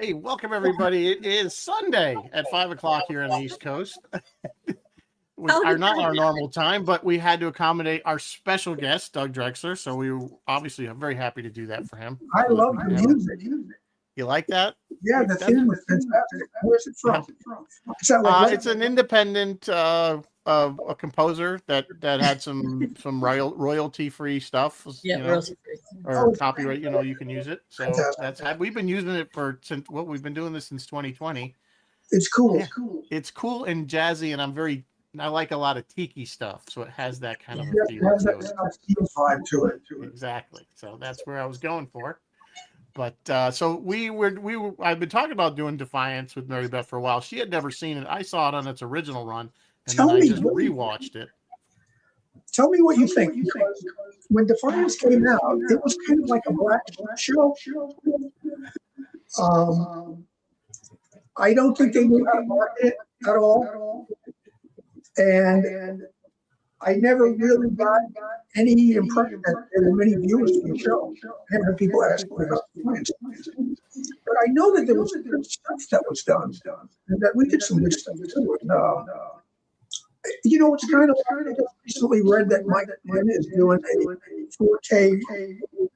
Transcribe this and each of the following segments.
Hey, welcome everybody. It is Sunday at 5 o'clock here on the East Coast. We are not our normal time, but we had to accommodate our special guest, Doug Drexler. So we obviously are very happy to do that for him. I love the music. You like that? Yeah, the theme was fantastic. Where's it from? Is that like it's an independent a composer that had some royalty free stuff. Yeah, royalty free or copyright. You can use it. So we've been using it since we've been doing this since 2020. It's cool. Yeah. It's cool and jazzy, and I like a lot of tiki stuff, so it has that kind of a feel vibe to it. Exactly. So that's where I was going for. But so I've been talking about doing Defiance with Mary Beth for a while. She had never seen it. I saw it on its original run, and then I just rewatched it. Tell me what you think. Because when Defiance came out, it was kind of like a black show. I don't think they knew how to market it at all. And I never really got any impression that there were many viewers for the show. I never had people ask me about Defiance. But I know that there was good stuff that was done, and that we did some good stuff too. It's kind of I just recently read that Mike Mann is doing a 4K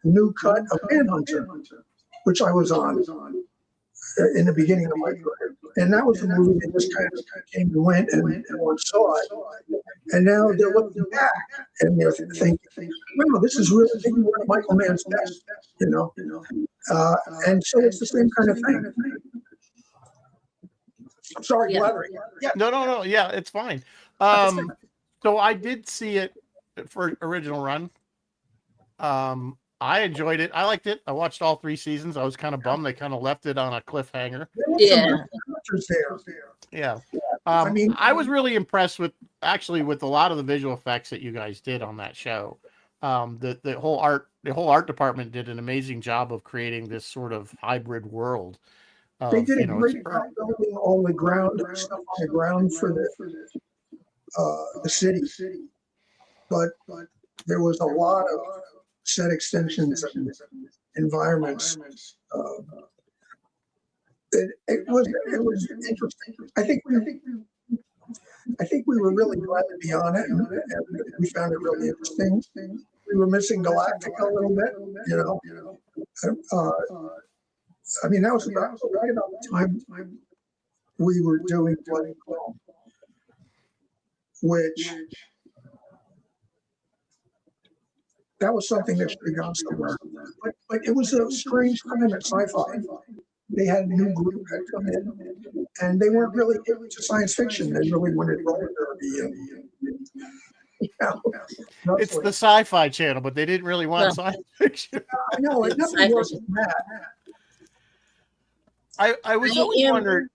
new cut of Manhunter, which I was on in the beginning of my career. And that was a movie that just kind of came and went, and everyone saw it. And now they're looking back and they're thinking, wow, this is really one of Michael Mann's best, and so it's the same kind of thing. I'm sorry, blathering. Yeah. No. Yeah, it's fine. So I did see it for original run. I enjoyed it. I liked it. I watched all 3 seasons. I was kind of bummed they kind of left it on a cliffhanger. Yeah. I was really impressed with a lot of the visual effects that you guys did on that show. The whole art department did an amazing job of creating this sort of hybrid world. They did a great job building all the ground stuff on the ground for the city, but there was a lot of set extensions and environments. It was interesting. I think we were really glad to be on it, and we found it really interesting. We were missing Galactica a little bit, that was right about the time we were doing Blood and Quill, which that was something that should have gone somewhere. But it was a strange time at Syfy. They had a new group that come in, and they weren't really into science fiction. They really wanted roller derby. It's the Syfy Channel, but they didn't really want science fiction. I know, it nothing worse than that. I was always wondering.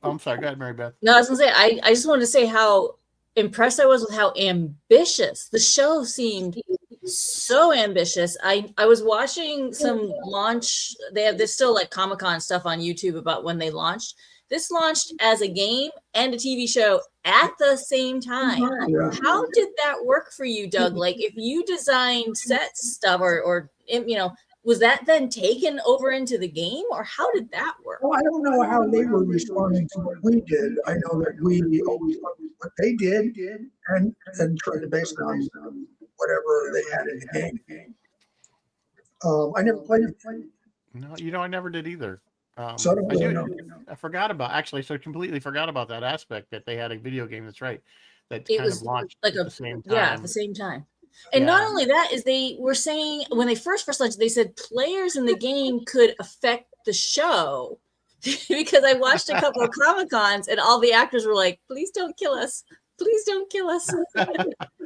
I'm sorry, go ahead, Mary Beth. No, I was gonna say I just wanted to say how impressed I was with how ambitious the show seemed. So ambitious. I was watching some launch. There's still like Comic-Con stuff on YouTube about when they launched. This launched as a game and a TV show at the same time. Yeah. How did that work for you, Doug? Like, if you designed set stuff or was that then taken over into the game, or how did that work? Well, I don't know how they were responding to what we did. I know that we always loved what they did and tried to base it on whatever they had in the game. I never played it. No, I never did either. I forgot about completely forgot about that aspect that they had a video game. That's right. That it kind was of launched like at the same time. Yeah, at the same time. And not only that, is they were saying when they first launched, they said players in the game could affect the show. Because I watched a couple of Comic-Cons and all the actors were like, "Please don't kill us. Please don't kill us."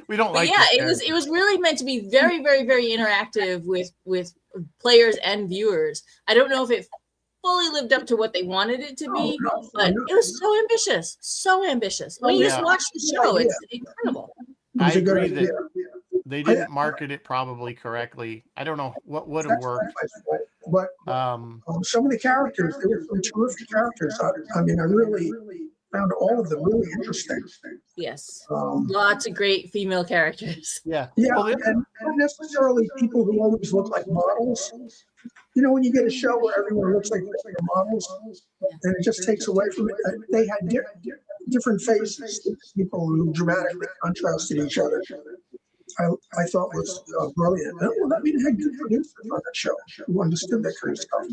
We don't like. Yeah, it was really meant to be very, very, very interactive with players and viewers. I don't know if it fully lived up to what they wanted it to be, but it was so ambitious, so ambitious. When you just watch the show, it's incredible. I agree that they didn't market it probably correctly. I don't know what would have worked. But some of the characters, they were some terrific characters. I mean, I really found all of them really interesting. Yes. Um, Lots of great female characters. Yeah. yeah, Well, and not necessarily people who always look like models. You know, when you get a show where everyone looks like they're models, and it just takes away from it. They had different faces, people who dramatically contrasted each other. I thought was brilliant. Well, I mean, it had good producers on that show who understood that kind of stuff.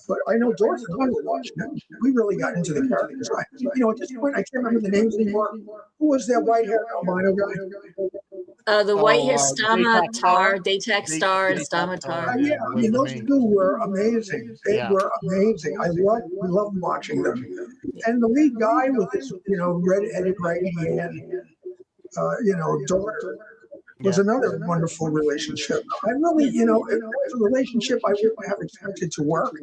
But I know Dorothy and I were watching it. We really got into the characters. You know, at this point, I can't remember the names anymore. Who was that white-haired albino guy? The white hair Daytech Stamatar, Daytech Star, and Daytech Stamatar. Yeah, I mean, those two were amazing. They Yeah. were amazing. I loved watching them. And the lead guy with his, you know, red-headed right hand, you know, daughter was another wonderful relationship. I really, you know, it was a relationship I wouldn't have expected to work,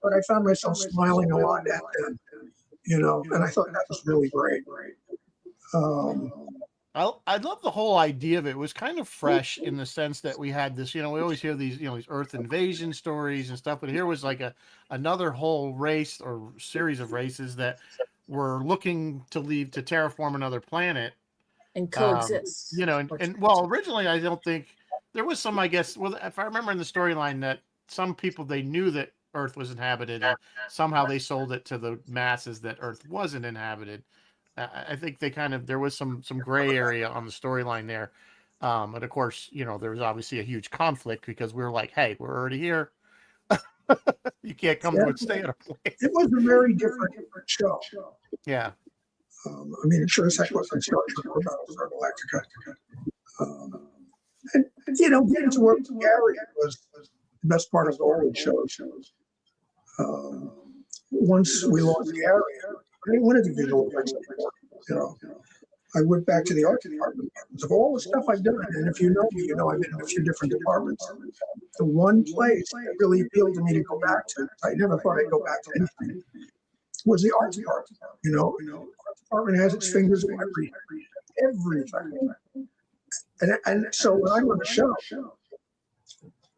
but I found myself smiling a lot at them, you know, and I thought that was really great. I love the whole idea of it. It was kind of fresh in the sense that we had this, you know, we always hear these, you know, these Earth invasion stories and stuff, but here was like another whole race or series of races that were looking to leave to terraform another planet. And coexist. You know, and well, originally I don't think there was some, I guess, well, if I remember in the storyline that some people, they knew that Earth was inhabited and somehow they sold it to the masses that Earth wasn't inhabited. I think they kind of, there was some gray area on the storyline there. And of course, you know, there was obviously a huge conflict because we were like, hey, we're already here. You can't come to and stay at our place. It was a very different show. Yeah. I mean, it sure as heck wasn't Star Trek or Battlestar Galactica. And, you know, getting to work with Gary was the best part of the whole show. Once we lost Gary, I didn't want to do visual effects anymore. You know, I went back to the art department. Of all the stuff I've done, and if you know me, you know I've been in a few different departments. The one place that really appealed to me to go back to, I never thought I'd go back to anything, was the art department. You know, the art department has its fingers in everything. And so when I'm on a show,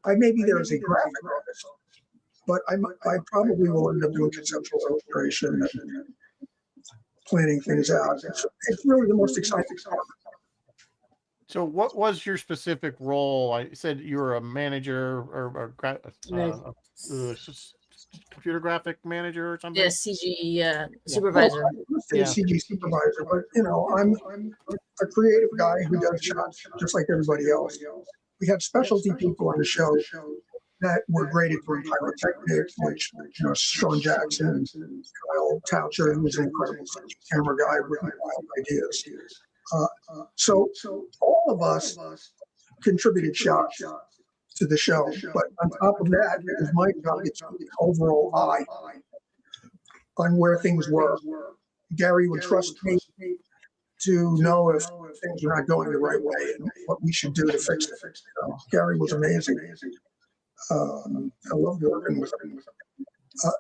I may be there as a graphic artist, but I probably will end up doing conceptual illustration and planning things out. It's really the most exciting part. So what was your specific role? I said you were a manager or computer graphic manager or something? Yeah, CG supervisor. Let's say CG supervisor, but you know, I'm a creative guy who does shots just like everybody else. We had specialty people on the show that were graded for pyrotechnics, which, you know, Sean Jackson, Kyle Toucher, who was an incredible camera guy with wild ideas. So all of us contributed shots to the show, but on top of that, because my job gets an overall eye on where things were. Gary would trust me to know if things are not going the right way and what we should do to fix it. You know, Gary was amazing. I loved working with him.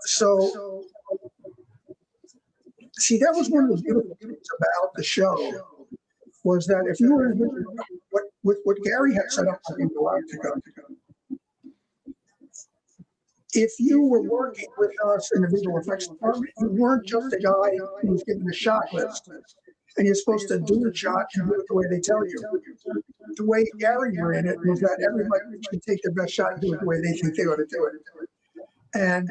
So, see, that was one of the beautiful things about the show, was that if you were what Gary had set up in Galactica, if you were working with us in the visual effects department, you weren't just a guy who was given a shot list and you're supposed to do the shot and do it the way they tell you. The way Gary ran it was that everybody should take their best shot and do it the way they think they ought to do it. And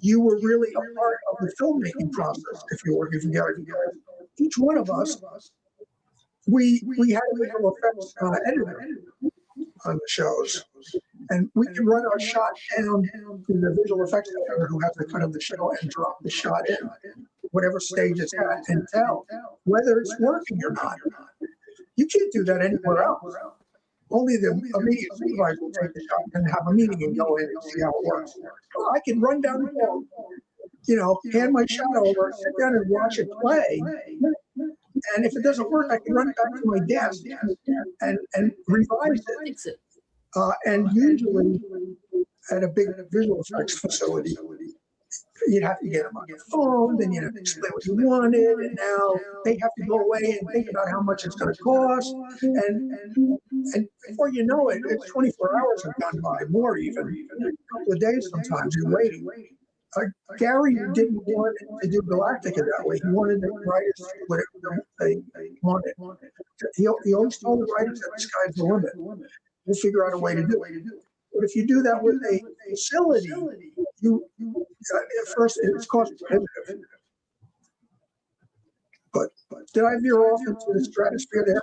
you were really a part of the filmmaking process if you're working for Gary. Each one of us, we had a visual effects editor on the shows. And we can run our shot down to the visual effects editor who has the cut of the show and drop the shot in, whatever stage it's at, and tell whether it's working or not. You can't do that anywhere else. Only the immediate supervisor will take the shot and have a meeting and go in and see how it works. Well, I can run down the hall, you know, hand my shot over, sit down and watch it play. And if it doesn't work, I can run back to my desk and revise it. And usually at a big visual effects facility, you'd have to get them on your phone, then you'd have to explain what you wanted, and now they have to go away and think about how much it's going to cost. And before you know it, it's 24 hours have gone by, more even, a couple of days sometimes, you're waiting. Gary didn't want to do Galactica that way. He wanted the writers to do whatever they wanted. He always told the writers that the sky's the limit. We'll figure out a way to do it. But if you do that with a facility, at first it's cost prohibitive. But did I veer off into the stratosphere there?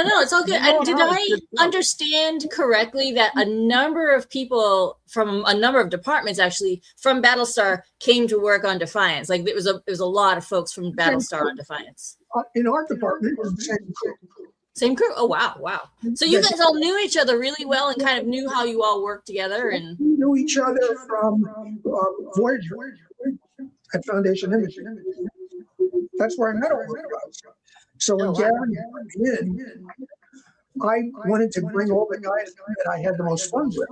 No, it's all good. Did I understand correctly that a number of people from a number of departments actually from Battlestar came to work on Defiance? Like it was a lot of folks from Battlestar on Defiance. In our department, it was the same crew. Same crew? Oh, wow. So you guys all knew each other really well and kind of knew how you all worked together. And we knew each other from Voyager at Foundation Imaging. That's where I met all of us. So when Gary brought me in, I wanted to bring all the guys that I had the most fun with.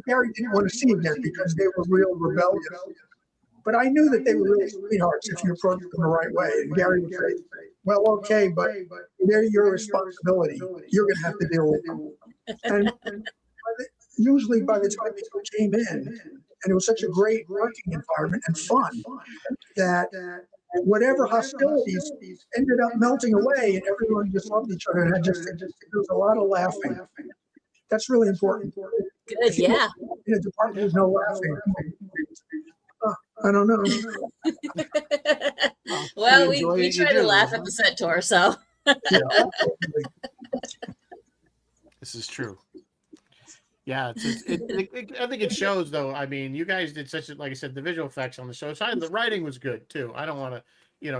Gary didn't want to see again because they were real rebellious. But I knew that they were really sweethearts if you approached them the right way. And Gary would say, well, okay, but they're your responsibility. You're going to have to deal with them. And usually by the time people came in, and it was such a great working environment and fun that whatever hostilities ended up melting away and everyone just loved each other. And there was a lot of laughing. That's really important. Good, yeah. In a department, there's no laughing. I don't know. Well, we try to laugh at the set tour, so. This is true. Yeah, I think it shows, though. I mean, you guys did such, like I said, the visual effects on the show side. The writing was good too. I don't want to,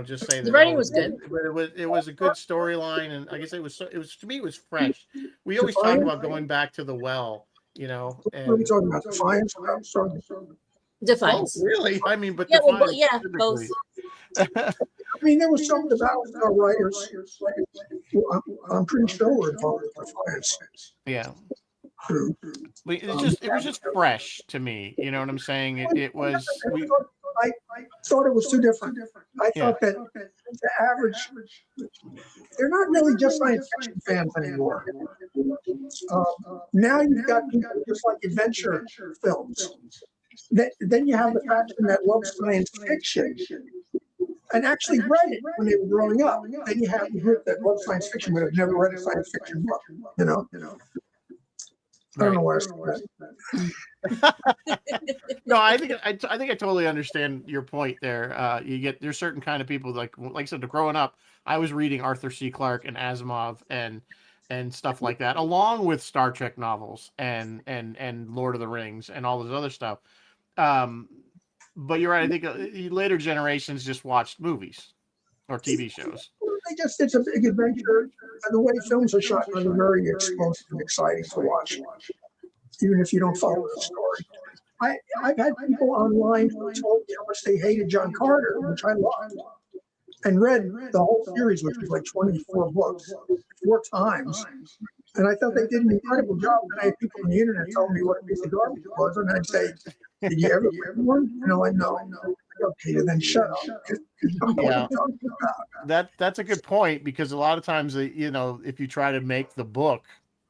just say that the writing was good, but it was a good storyline, and like I said, it was to me it was fresh. We always talk about going back to the well, And, what are we talking about? Defiance? Defiance. Oh, really? I mean, but yeah, Defiance both. I mean, there was something about our writers. I'm pretty sure we're involved with Defiance. Yeah. It was just fresh to me. You know what I'm saying? It was. I thought it was too different. I thought that the average, they're not really just science fiction fans anymore. Now you've got people just like adventure films. Then you have the faction that loves science fiction and actually read it when they were growing up. Then you have the group that loves science fiction but have never read a science fiction book. I don't know where I started that. No, I think I totally understand your point there. There's certain kind of people like I said, growing up, I was reading Arthur C. Clarke and Asimov and stuff like that, along with Star Trek novels and Lord of the Rings and all this other stuff. But you're right. I think later generations just watched movies or TV shows. It's a big adventure. And the way films are shot are very explosive and exciting to watch, even if you don't follow the story. I've had people online who told me how much they hated John Carter, which I loved, and read the whole series, which was like 24 books, 4 times. And I thought they did an incredible job. And I had people on the internet telling me what a piece of garbage it was. And I'd say, did you ever read one? I know. Okay, then shut up. Yeah, that's a good point, because a lot of times, if you try to make the book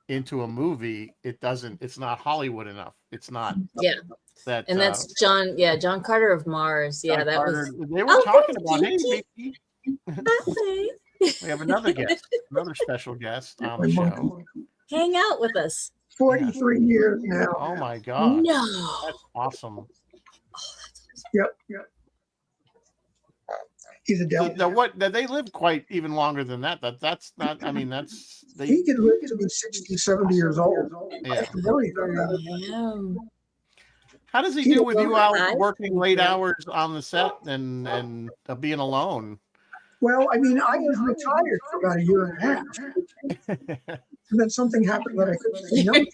into a movie, it's not Hollywood enough. It's not. Yeah. That's John Carter of Mars. Yeah, that Carter, was. They were talking about. Hey, we have another guest, another special guest on the show. Hang out with us. 43 years now. Oh my God. No. That's awesome. Yep. He's a devil. They live quite even longer than that. That's not. I mean, he could live to be 60, 70 years old. Yeah. I How does he do with you out working late hours on the set and being alone? Well, I mean, I was retired for about a year and a half. And then something happened that I couldn't say no to.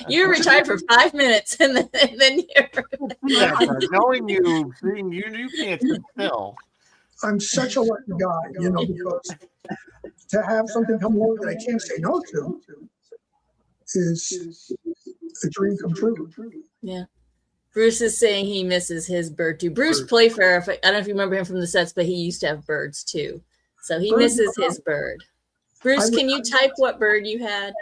You're retired for 5 minutes, and then you're knowing you, seeing you can't sit still. I'm such a lucky guy, because to have something come along that I can't say no to is a dream come true. Yeah. Bruce is saying he misses his bird too. Bruce Playfair, I don't know if you remember him from the sets, but he used to have birds too. So he misses his bird. Bruce, can you type what bird you had?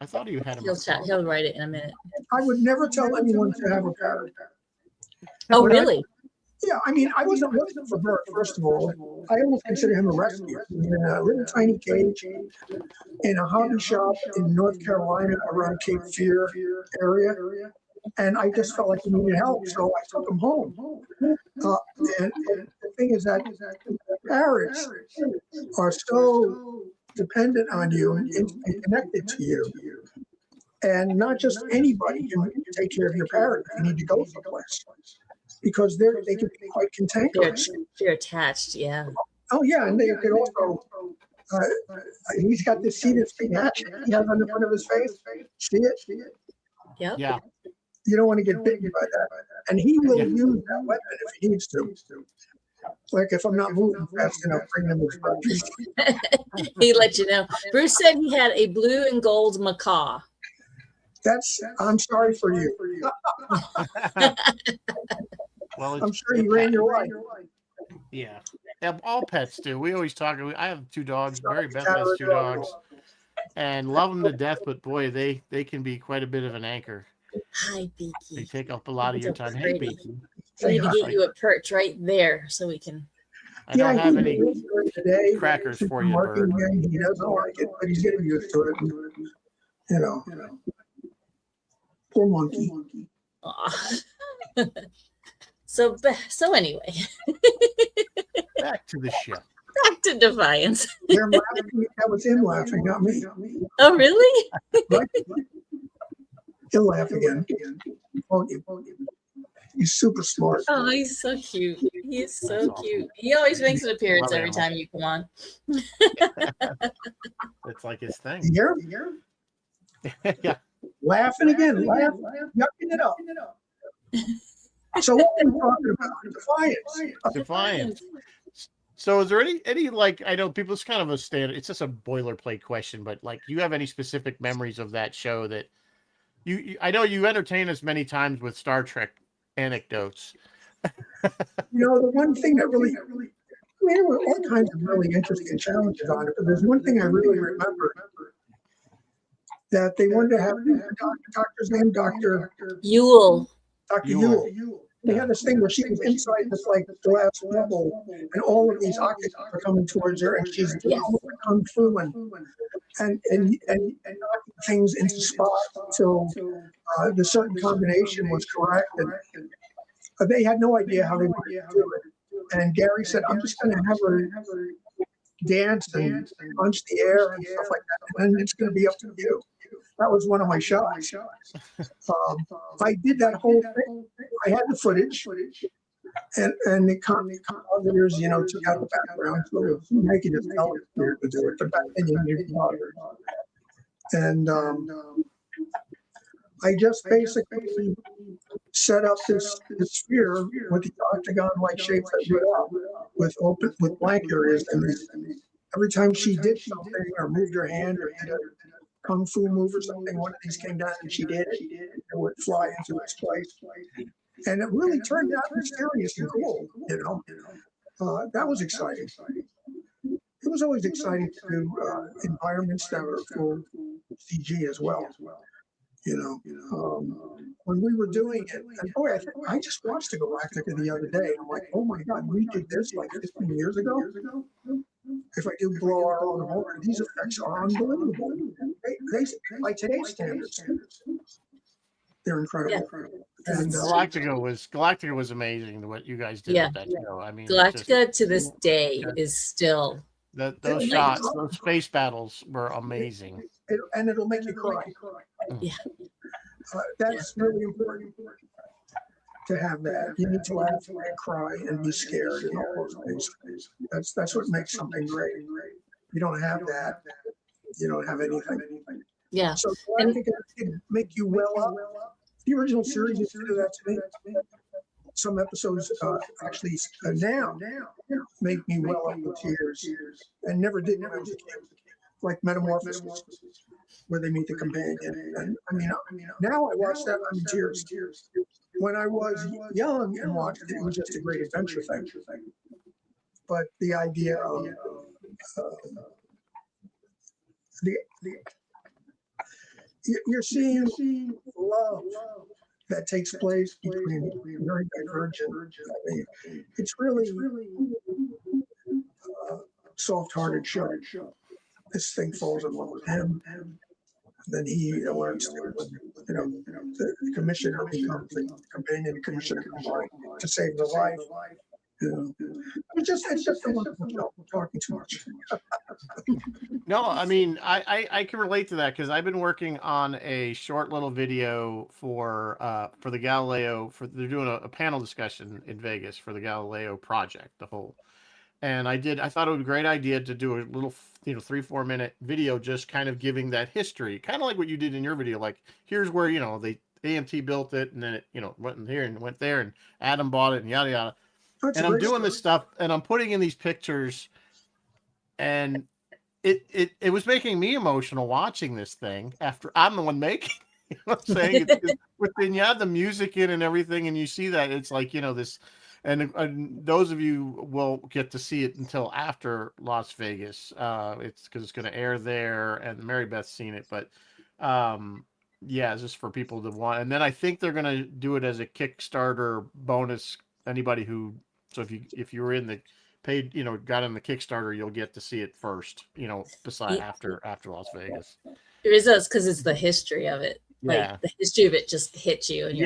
I thought you had him. He'll write it in a minute. I would never tell anyone to have a parrot. Oh, But really? Yeah, I mean, I wasn't looking for Bert, first of all. I almost consider him a rescue. In a little tiny cage in a hobby shop in North Carolina around Cape Fear area. And I just felt like he needed help, so I took him home. And the thing is that parrots are so dependent on you and connected to you. And not just anybody can take care of your parrot if you need to go someplace, because they can be quite cantankerous. They're attached, yeah. Oh yeah, and they can also. He's got this seated spring hatchet he has on the front of his face. See it? Yep. Yeah. You don't want to get bitten by that, and he will use that weapon if he needs to. Like if I'm not moving fast enough, bring him his breakfast. He let you know. Bruce said he had a blue and gold macaw. I'm sorry for you. Well, I'm sure he ran your life. Yeah. All pets do. We always talk. I have 2 dogs. Mary Beth has 2 dogs, and love them to death. But boy, they can be quite a bit of an anchor. Hi, Beaky. They take up a lot of your time. Hey, Beaky. I need to get you a perch right there so we can. I don't have any today, crackers for you, Bird. He doesn't like it, but he's getting used to it. You know. Poor monkey. So anyway, Back to the show. back to Defiance. They're laughing. That was him laughing, not me. Oh, really? Right? He'll laugh again. Won't you? He's super smart. Oh, he's so cute. He's so cute. He always makes an appearance every time you come on. It's like his thing. You hear him? Yeah. Laughing again. Yucking it up. So what are we talking about? Defiance. So is there any like, I know people, it's kind of a standard, it's just a boilerplate question, but like, do you have any specific memories of that show that I know you entertain us many times with Star Trek anecdotes. The one thing that really, there were all kinds of really interesting challenges on it, but there's one thing I really remember, that they wanted to have doctor's name, Dr. Yule. Dr. Yule. They had this thing where she was inside this like glass bubble, and all of these occupants are coming towards her, and she's doing kung fu and knocking things into spots until the certain combination was correct. And they had no idea how they were going to do it. And Gary said, "I'm just going to have her dance and punch the air and stuff like that, and it's going to be up to you." That was one of my shots. I did that whole thing. I had the footage, and the compositors, took out the background. So I could just tell it's weird to do it, but back then you needed compositors. And I just basically set up this sphere with the octagon-like shape that we have with blank areas. And every time she did something or moved her hand or did a kung fu move or something, one of these came down and she did it, it would fly into its place. And it really turned out mysterious and cool, that was exciting. It was always exciting to do environments that were full CG as well. When we were doing it, and boy, I just watched the Galactica the other day, and I'm like, oh my God, we did this like 15 years ago. If I do blow our own horn, these effects are unbelievable. They by today's standards, they're incredible. Yeah. And Galactica was amazing. What you guys did with that show. I mean, Galactica to this day is still those shots, those space battles were amazing. And it'll make you cry. Yeah. That's really important to have that. You need to laugh and cry and be scared and all those things. That's what makes something great. You don't have that, you don't have anything. Yeah. So I think it can make you well up. The original series used to do that to me. Some episodes actually now make me well up with tears, and never did when I was a kid. Like Metamorphosis, where they meet the companion. And I mean, now I watch that, I'm in tears. When I was young and watched it, it was just a great adventure thing. But the idea of you're seeing love that takes place between very divergent. I mean, it's really soft-hearted show. This thing falls in love with him. Then he learns that, the commissioner becomes the companion commissioner combined to save the life. It's just a wonderful show. I'm talking too much. No, I mean, I can relate to that because I've been working on a short little video for the Galileo. They're doing a panel discussion in Vegas for the Galileo project, the whole. And I thought it was a great idea to do a little, 3-4 minute video, just kind of giving that history, kind of like what you did in your video. Like, here's where, they AMT built it, and then it, went in here and went there, and Adam bought it, and yada, yada. And I'm doing this stuff, and I'm putting in these pictures, and it was making me emotional watching this thing after I'm the one making it. You know what I'm saying? When you have the music in and everything, and you see that, it's like, this. And those of you will get to see it until after Las Vegas. It's because it's going to air there, and Mary Beth's seen it. But yeah, it's just for people to want. And then I think they're going to do it as a Kickstarter bonus. Anybody who, so if you were in the paid, got in the Kickstarter, you'll get to see it first. Beside after Las Vegas. There is us because it's the history of it. Yeah. Like the history of it just hits you. And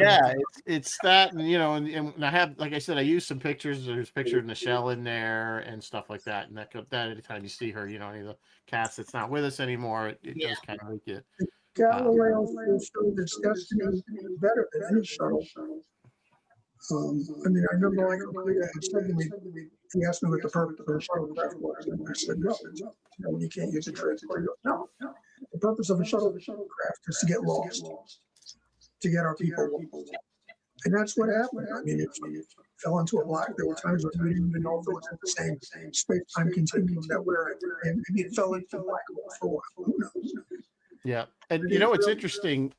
it's that, and and I have, like I said, I use some pictures. There's a picture of Nichelle in there and stuff like that. And that anytime you see her, any of the cast that's not with us anymore, it does kind of make it. Galileo showed its destiny better than any shuttle. I mean, I remember had said to me, he asked me what the purpose of the shuttlecraft was, and I said, no, you can't use a transport. No. The purpose of a shuttlecraft is to get lost, to get our people lost. And that's what happened. I mean, it fell into a black. There were times when we didn't even know if it was in the same space-time continuum that we're in. And maybe it fell into a black hole for a while. Who knows? Yeah. And it's interesting.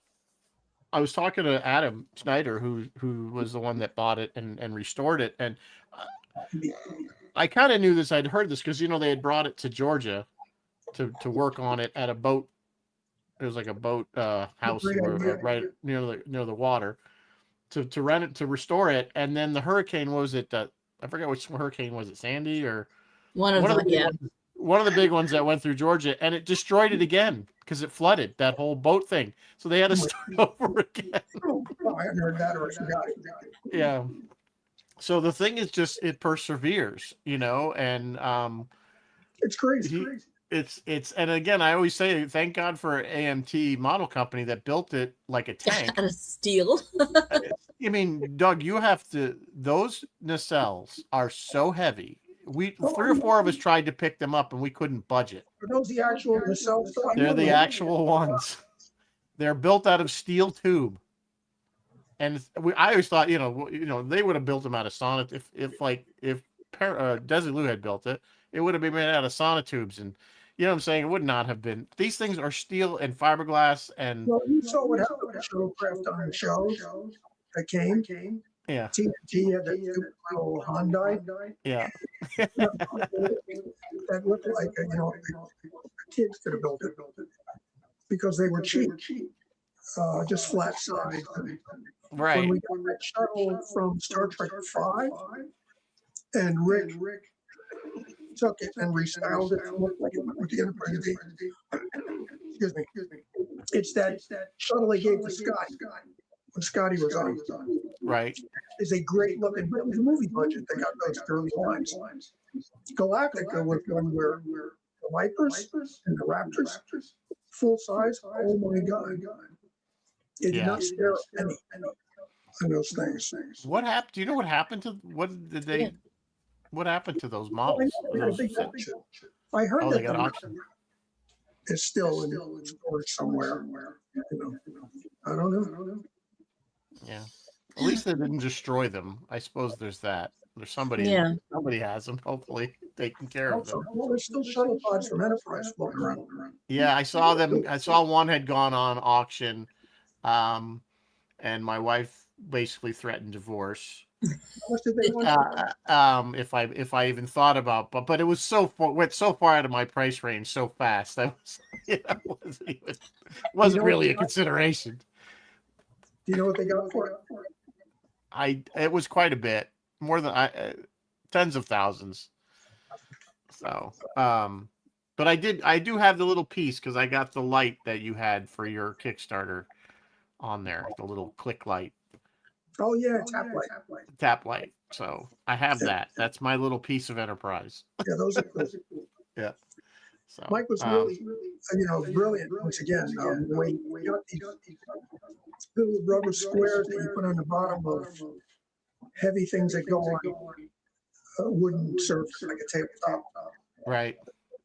I was talking to Adam Schneider, who was the one that bought it and restored it. And I kind of knew this. I'd heard this because, they had brought it to Georgia to work on it at a boat. It was like a boat house right near the water to rent it, to restore it. And then the hurricane, what was it? I forget which hurricane was it, Sandy or one of them, yeah. One of the big ones that went through Georgia, and it destroyed it again because it flooded that whole boat thing. So they had to start over again. I hadn't heard that or forgot it. Yeah. So the thing is just, it perseveres, and it's crazy. It's and again, I always say thank God for AMT model company that built it like a tank out of steel. I mean, Doug, those nacelles are so heavy. 3 or 4 of us tried to pick them up and we couldn't budget. Are those the actual nacelles? They're the actual ones. They're built out of steel tube. And I always thought, they would have built them out of sonnet. If Desilu had built it, it would have been made out of sonotubes. And you know what I'm saying? It would not have been. These things are steel and fiberglass. And well, you saw what happened with the shuttlecraft on the shows that came. Yeah. TNT had that little Hyundai. Yeah. That looked like kids could have built it because they were cheap. Just flat sides. Right. When we got that shuttle from Star Trek V, and Rick took it and restyled it, looked like it went with the Enterprise D. Excuse me. It's that shuttle they gave to Scott when Scotty was on. Right. It's a great looking. It was a movie budget. They got those early lines. Galactica was one where the Vipers and the Raptors, full size. Oh my God. It did not scare any of those things. What happened? Do you know what happened to what happened to those models? I heard that they got auctioned. It's still in storage somewhere. I don't know. Yeah. At least they didn't destroy them. I suppose there's that. There's somebody. Yeah. Somebody has them. Hopefully, taking care of them. Well, there's still shuttle pods from Enterprise floating around. Yeah, I saw them. I saw one had gone on auction, and my wife basically threatened divorce. much did they want? If I even thought about, but it was went so far out of my price range so fast that was, wasn't really a consideration. Do you know what they got for it? It was quite a bit, more than tens of thousands. So, but I do have the little piece because I got the light that you had for your Kickstarter on there, the little click light. Oh yeah, tap light. So I have that. That's my little piece of enterprise. Yeah, those are cool. Yeah. So Mike was really, brilliant once again. The way he got these little rubber squares that you put on the bottom of heavy things that go on wooden surface like a tabletop. Right.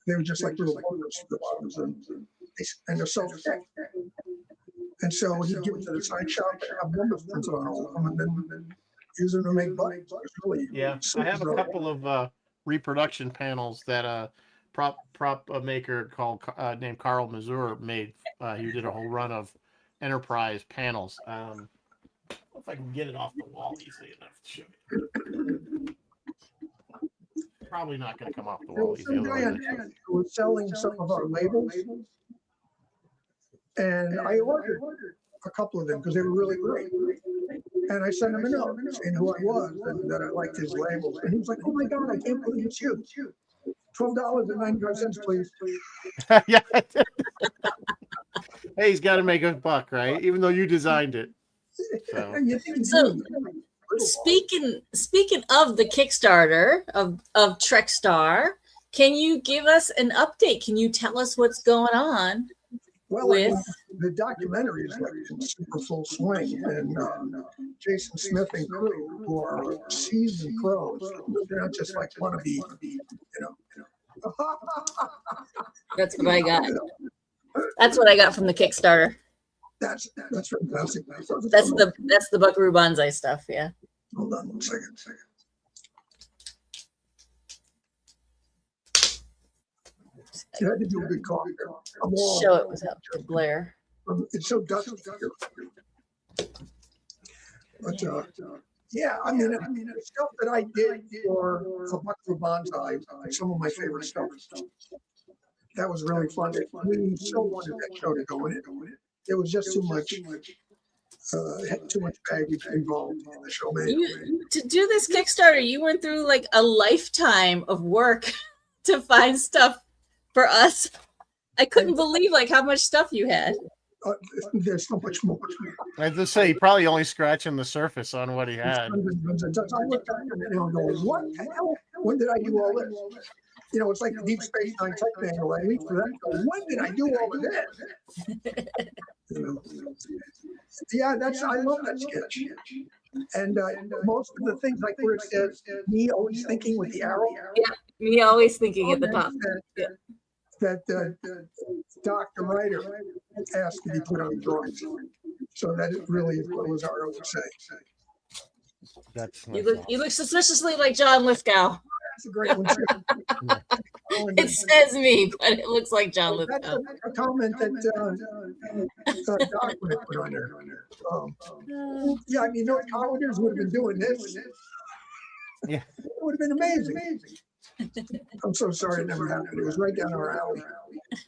They were just like little boulders at the bottoms, and they're so thick. And so he'd give it to the sign shop and have numbers printed on all of them, and then use them to make buttons. Really, yeah, I have a couple of reproduction panels that prop maker named Carl Mazur made. He did a whole run of Enterprise panels. I don't know if I can get it off the wall easily enough to show you. Probably not going to come off the wall easily. We're selling some of our labels, and I ordered a couple of them because they were really great. And I sent him a note saying who I was and that I liked his labels. And he was like, "Oh my God, I can't believe it's you. $12.95, please." Yeah. Hey, he's got to make a buck, right? Even though you designed it. So speaking of the Kickstarter of Trekstar, can you give us an update? Can you tell us what's going on? Well, the documentary is like in super full swing, and Jason Smith and crew, who are seasoned pros, they're not just like wannabe, That's what I got. That's what I got from the Kickstarter. That's fantastic. That's the Buckaroo Banzai stuff. Yeah. Hold on one second. You had to do a good call. Show it without the glare. It's so dusty here. But yeah, I mean, the stuff that I did for Buckaroo Banzai, some of my favorite stuff. That was really fun. We so wanted that show to go in it. There was just too much baggage involved in the show. To do this Kickstarter, you went through like a lifetime of work to find stuff for us. I couldn't believe like how much stuff you had. There's so much more. I have to say, he probably only scratching the surface on what he had. I looked at it and I'm going, what the hell? When did I do all this? It's like the Deep Space Nine tech manual. I read for that. When did I do all of that? Yeah, I love that sketch. And most of the things like where it says me always thinking with the arrow. Yeah, me always thinking at the top. That Dr. Ryder asked to be put on drawings. So that it really is what Lazaro would say. You look suspiciously like John Lithgow. That's a great one too. It says me, but it looks like John Lithgow. That's a comment that Doc would have put on there. Yeah, I mean, those Islanders would have been doing this. Yeah, it would have been amazing. I'm so sorry it never happened. It was right down our alley.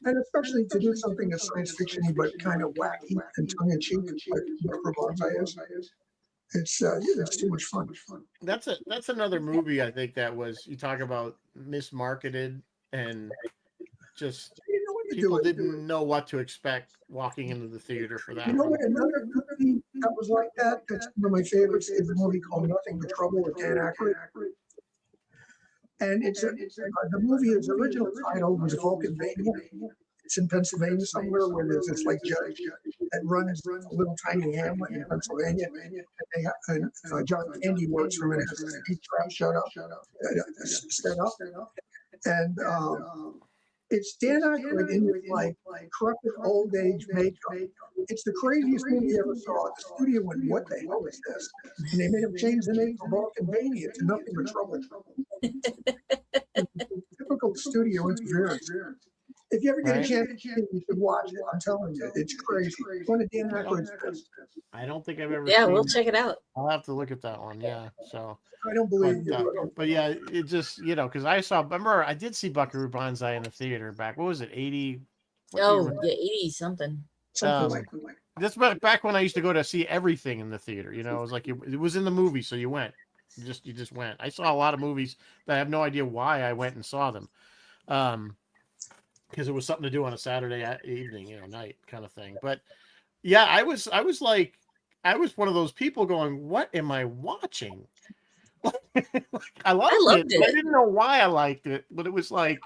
And especially to do something that's science fiction-y but kind of wacky and tongue-in-cheek, like Buckaroo Banzai is. It's too much fun. That's another movie I think that was, you talk about mismarketed and just people didn't know what to expect walking into the theater for that. You know what? Another movie that was like that, that's one of my favorites, is a movie called Nothing But Trouble with Dan Aykroyd. And the movie's original title was Vulcanvania. It's in Pennsylvania somewhere where there's this like judge that runs a little tiny hamlet in Pennsylvania. And John Candy works for him and has a speech trap set up. And it's Dan Aykroyd in this like decrepit old age makeup. It's the craziest movie you ever saw. The studio went, what the hell is this? And they made him change the name from Vulcanvania to Nothing But Trouble. Typical studio interference. If you ever get a Right. chance, you should watch it. I'm telling you, it's crazy. One of Dan Aykroyd's best. I don't think I've ever Yeah, seen. we'll check it out. I'll have to look at that one. Yeah. So, I don't believe you. but yeah, it just because remember I did see Buckaroo Banzai in the theater back. What was it? 80. What year Oh, was yeah, 80 something. Something like That's back when I used to go to see everything in the theater. It was like it was in the movie, so you went. You just went. I saw a lot of movies that I have no idea why I went and saw them, because it was something to do on a Saturday evening, night kind of thing. But yeah, I was one of those people going, "What am I watching?" I loved it. I didn't know why I liked it, but it was like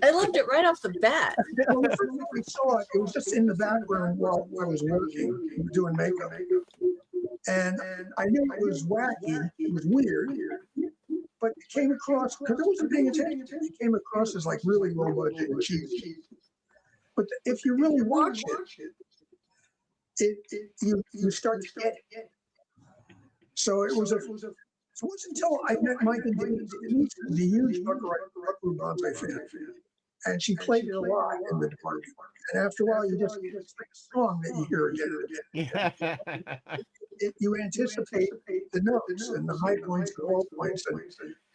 I loved it right off the bat. when we first saw it, it was just in the background while I was working, doing makeup. And I knew it was wacky, it was weird, but it came across, because I wasn't paying attention, it came across as like really low budget and cheesy. But if you really watch it, you start to get it. So it wasn't until I met Mike and Denise. Denise is a huge Buckaroo Banzai fan. And she played it a lot in the department. And after a while, it's like a song that you hear again and again. You anticipate the notes and the high points and low points,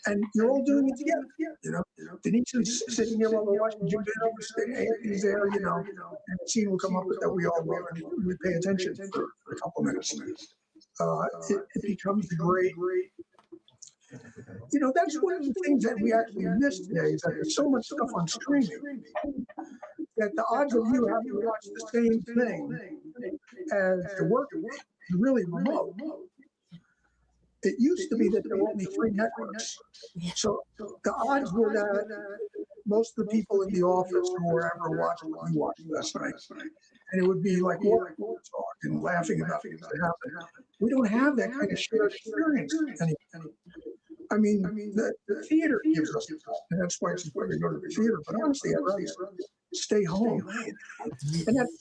and you're all doing it together. Denise is sitting there while we're watching Jim Van Anthony's there, and the scene will come up that we all love, and we pay attention for a couple minutes. It becomes great. That's one of the things that we actually miss today is that there's so much stuff on streaming that the odds of you having to watch the same thing as the work is really remote. It used to be that there were only 3 networks. So the odds were that most of the people in the office or wherever watching what we watched last night. And it would be like war talk and laughing about things that happened. We don't have that kind of shared experience anymore. I mean, the theater gives us, and that's why it's important to go to the theater. But honestly, I'd rather stay home. And that's,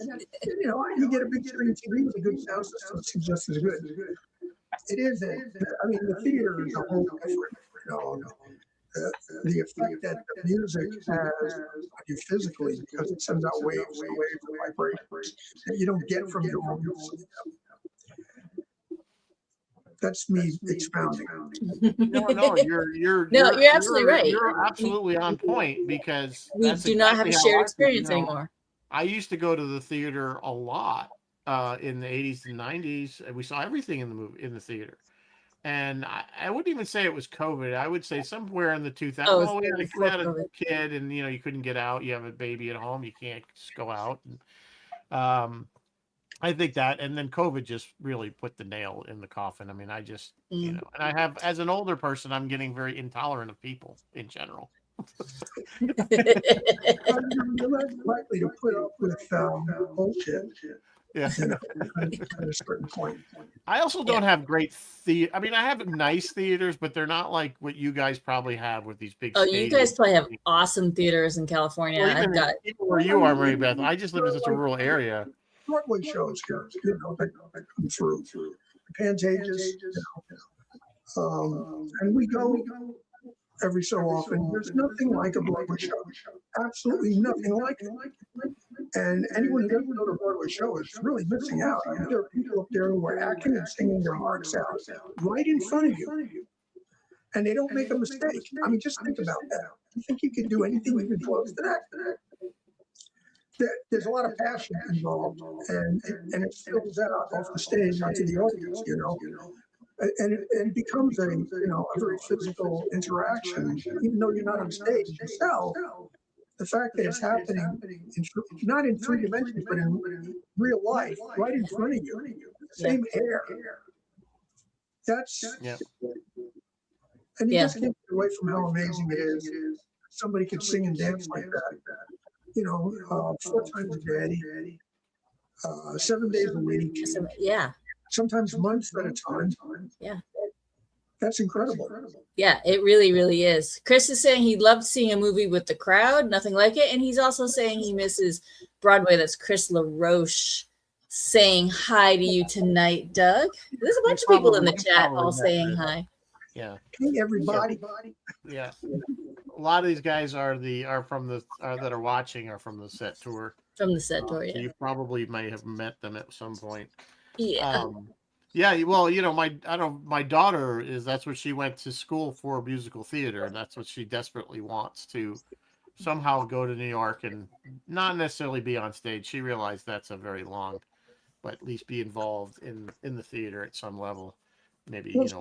you get a big screen TV with a good sound system, it's just as good. It is. The theater is a whole different. The effect that the music has on you physically, because it sends out waves of vibration that you don't get from your home. That's me expounding. No, you're absolutely right. You're absolutely on point, because we do not have a shared experience anymore. I used to go to the theater a lot in the 80s and 90s, and we saw everything in the theater. And I wouldn't even say it was COVID. I would say somewhere in the 2000s. We had a kid, and you couldn't get out. You have a baby at home, you can't just go out. And, I think that, and then COVID just really put the nail in the coffin. I mean, I just, and I have, as an older person, I'm getting very intolerant of people in general. You're less likely to put up with bullshit. Yeah. At a certain point. I also don't have great theater. I mean, I have nice theaters, but they're not like what you guys probably have with these big. Oh, you guys probably have awesome theaters in California. Well, even where you are, Mary Beth. I just live in such a rural area. Broadway shows here, that come through Pantages, and we go every so often. There's nothing like a Broadway show. Absolutely nothing like it. And anyone who doesn't go to a Broadway show is really missing out. I mean, there are people up there who are acting and singing their hearts out right in front of you. And they don't make a mistake. I mean, just think about that. You think you could do anything even close to that? There's a lot of passion involved, and it spills out off the stage onto the audience, and it becomes a very physical interaction, even though you're not on stage yourself. The fact that it's happening not in 3 dimensions, but in real life, right in front of you, the same air. That's and you just can't get away from how amazing it is. Somebody could sing and dance like that. 4 times a day, 7 days a week. Yeah. Sometimes months at a time. Yeah. That's incredible. Yeah, it really, really is. Chris is saying he loved seeing a movie with the crowd, nothing like it. And he's also saying he misses Broadway. That's Chris LaRoche saying hi to you tonight, Doug. There's a bunch of people in the chat all saying hi. Yeah. Hey, everybody. Yeah. lot of these guys are from the that are watching are from the set tour. From the set tour, So yeah. you probably may have met them at some point. Yeah. Yeah, well, my daughter that's what she went to school for, musical theater, and that's what she desperately wants to somehow go to New York and not necessarily be on stage. She realized that's a very long, but at least be involved in the theater at some level. Maybe, work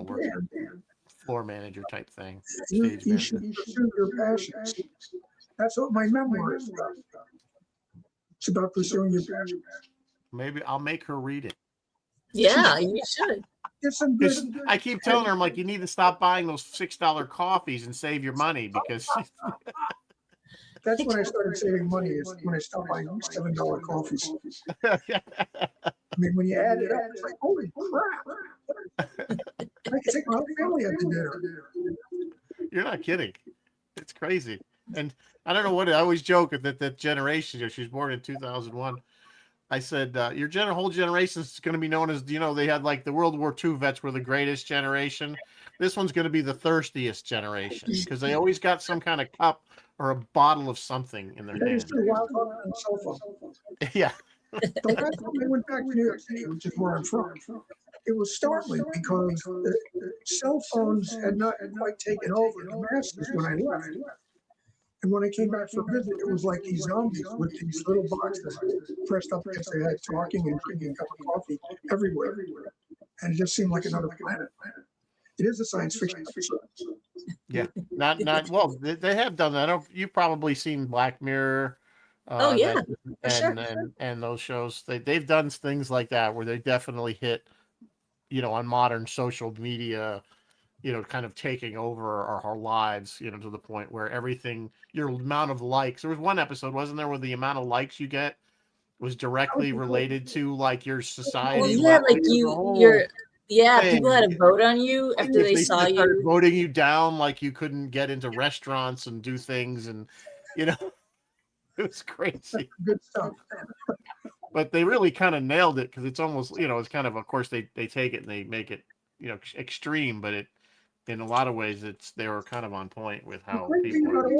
floor manager type thing, stage You manager. should pursue your passions. That's what my memoir is about. It's about pursuing your passions. Maybe I'll make her read it. Yeah, you should. Get some good. I keep telling her, I'm like, you need to stop buying those $6 coffees and save your money because That's when I started saving money. Is when I stopped buying $7 coffees. I mean, when you add it up, it's like, holy crap! I can take my whole family out to dinner. You're not kidding. It's crazy. And I don't know what I always joke that generation. She's born in 2001. I said, your whole generation is going to be known as, they had like the World War II vets were the greatest generation. This one's going to be the thirstiest generation because they always got some kind of cup or a bottle of something in their That is hand. true. Wild on cell phone. Yeah. The last time I went back to New York City, which is where I'm from, it was startling because the cell phones had not quite taken over the masses when I left. And when I came back for a visit, it was like these zombies with these little boxes pressed up against their head, talking and drinking a cup of coffee everywhere. And it just seemed like another planet. It is a science fiction episode. Yeah. Not well, they have done that. You've probably seen Black Mirror. Oh, yeah, for sure. And those shows. They've done things like that where they definitely hit, on modern social media, kind of taking over our lives, to the point where everything, your amount of likes. There was one episode, wasn't there, where the amount of likes you get was directly related to like your society. Yeah, like people had to vote on you after they saw you. Voting you down, like you couldn't get into restaurants and do things, and it was crazy. Good stuff. But they really kind of nailed it because it's almost, it's kind of course they take it and they make it, extreme, but in a lot of ways they were kind of on point with how people are.